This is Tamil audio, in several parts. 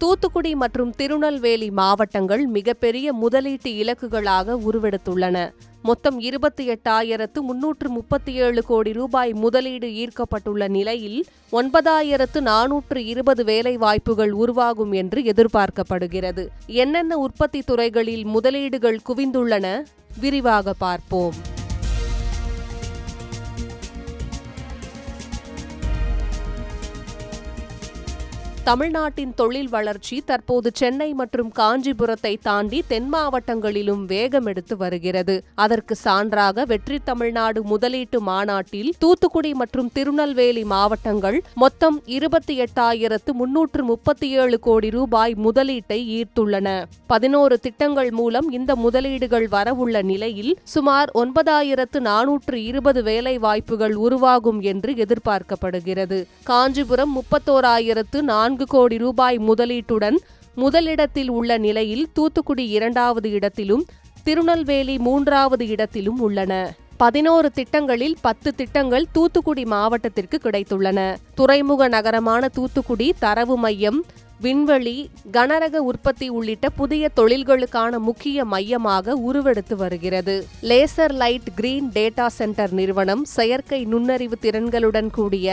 தூத்துக்குடி மற்றும் திருநெல்வேலி மாவட்டங்கள் மிகப்பெரிய முதலீட்டு இலக்குகளாக உருவெடுத்துள்ளன. மொத்தம் 28,337 கோடி ரூபாய் முதலீடு ஈர்க்கப்பட்டுள்ள நிலையில் 9,420 வேலை வாய்ப்புகள் உருவாகும் என்று எதிர்பார்க்கப்படுகிறது. என்னென்ன உற்பத்தி துறைகளில் முதலீடுகள் குவிந்துள்ளன? விரிவாக பார்ப்போம். தமிழ்நாட்டின் தொழில் வளர்ச்சி தற்போது சென்னை மற்றும் காஞ்சிபுரத்தை தாண்டி தென் மாவட்டங்களிலும் வேகம் எடுத்து வருகிறது. அதற்கு சான்றாக வெற்றி தமிழ்நாடு முதலீட்டு மாநாட்டில் தூத்துக்குடி மற்றும் திருநெல்வேலி மாவட்டங்கள் மொத்தம் 28,337 கோடி ரூபாய் முதலீட்டை ஈர்த்துள்ளன. 11 திட்டங்கள் மூலம் இந்த முதலீடுகள் வரவுள்ள நிலையில் சுமார் 9,420 வேலை வாய்ப்புகள் உருவாகும் என்று எதிர்பார்க்கப்படுகிறது. காஞ்சிபுரம் 31,004 கோடி ரூபாய் முதலீட்டுடன் முதலிடத்தில் உள்ள நிலையில் தூத்துக்குடி 2வது இடத்திலும் திருநெல்வேலி 3வது இடத்திலும் உள்ளன. 11 திட்டங்களில் 10 திட்டங்கள் தூத்துக்குடி மாவட்டத்திற்கு கிடைத்துள்ளன. துறைமுக நகரமான தூத்துக்குடி தரவு மையம், விண்வெளி, கனரக உற்பத்தி உள்ளிட்ட புதிய தொழில்களுக்கான முக்கிய மையமாக உருவெடுத்து வருகிறது. Laser light green data centre நிறுவனம் செயற்கை நுண்ணறிவு திறன்களுடன் கூடிய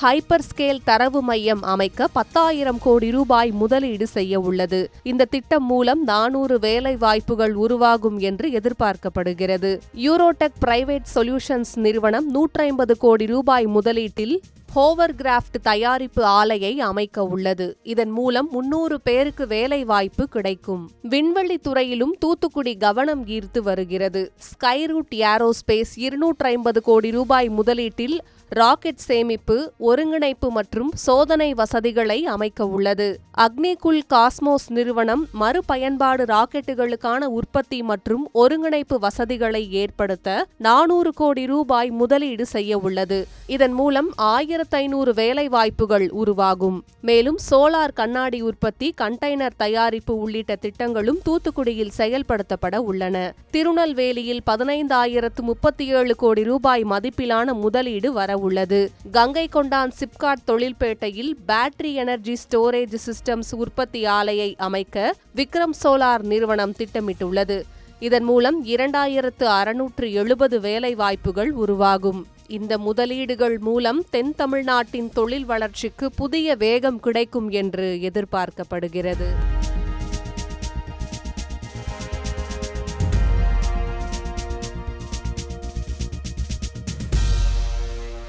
ஹைப்பர் ஸ்கேல் தரவு மையம் அமைக்க 10,000 கோடி ரூபாய் முதலீடு செய்ய உள்ளது. இந்த திட்டம் மூலம் 400 வேலை வாய்ப்புகள் உருவாகும் என்று எதிர்பார்க்கப்படுகிறது. யூரோடெக் பிரைவேட் சொல்யூஷன்ஸ் நிறுவனம் 150 கோடி ரூபாய் முதலீட்டில் ஹோவர்கிராஃப்ட் தயாரிப்பு ஆலையை அமைக்க உள்ளது. இதன் மூலம் 300 பேருக்கு வேலை வாய்ப்பு கிடைக்கும். விண்வெளி துறையிலும் தூத்துக்குடி கவனம் ஈர்த்து வருகிறது. ஸ்கைரூட் ஏரோஸ்பேஸ் 250 கோடி ரூபாய் முதலீட்டில் ராக்கெட் சேமிப்பு, ஒருங்கிணைப்பு மற்றும் சோதனை வசதிகளை அமைக்க உள்ளது. அக்னிகுல் காஸ்மோஸ் நிறுவனம் மறுபயன்பாடு ராக்கெட்டுகளுக்கான உற்பத்தி மற்றும் ஒருங்கிணைப்பு வசதிகளை ஏற்படுத்த 400 கோடி ரூபாய் முதலீடு செய்ய உள்ளது. இதன் மூலம் 1,500 வேலை வாய்ப்புகள் உருவாகும். மேலும் சோலார் கண்ணாடி உற்பத்தி, கண்டெய்னர் தயாரிப்பு உள்ளிட்ட திட்டங்களும் தூத்துக்குடியில் செயல்படுத்தப்பட உள்ளன. திருநெல்வேலியில் 15,037 கோடி ரூபாய் மதிப்பிலான முதலீடு வர உள்ளது. கங்கை கொண்டான் சிப்காட் தொழில்பேட்டையில் பேட்டரி எனர்ஜி ஸ்டோரேஜ் சிஸ்டம்ஸ் உற்பத்தி ஆலையை அமைக்க விக்ரம் சோலார் நிறுவனம் திட்டமிட்டுள்ளது. இதன் மூலம் 2,670 வேலை வாய்ப்புகள் உருவாகும். இந்த முதலீடுகள் மூலம் தென் தமிழ்நாட்டின் தொழில் வளர்ச்சிக்கு புதிய வேகம் கிடைக்கும் என்று எதிர்பார்க்கப்படுகிறது.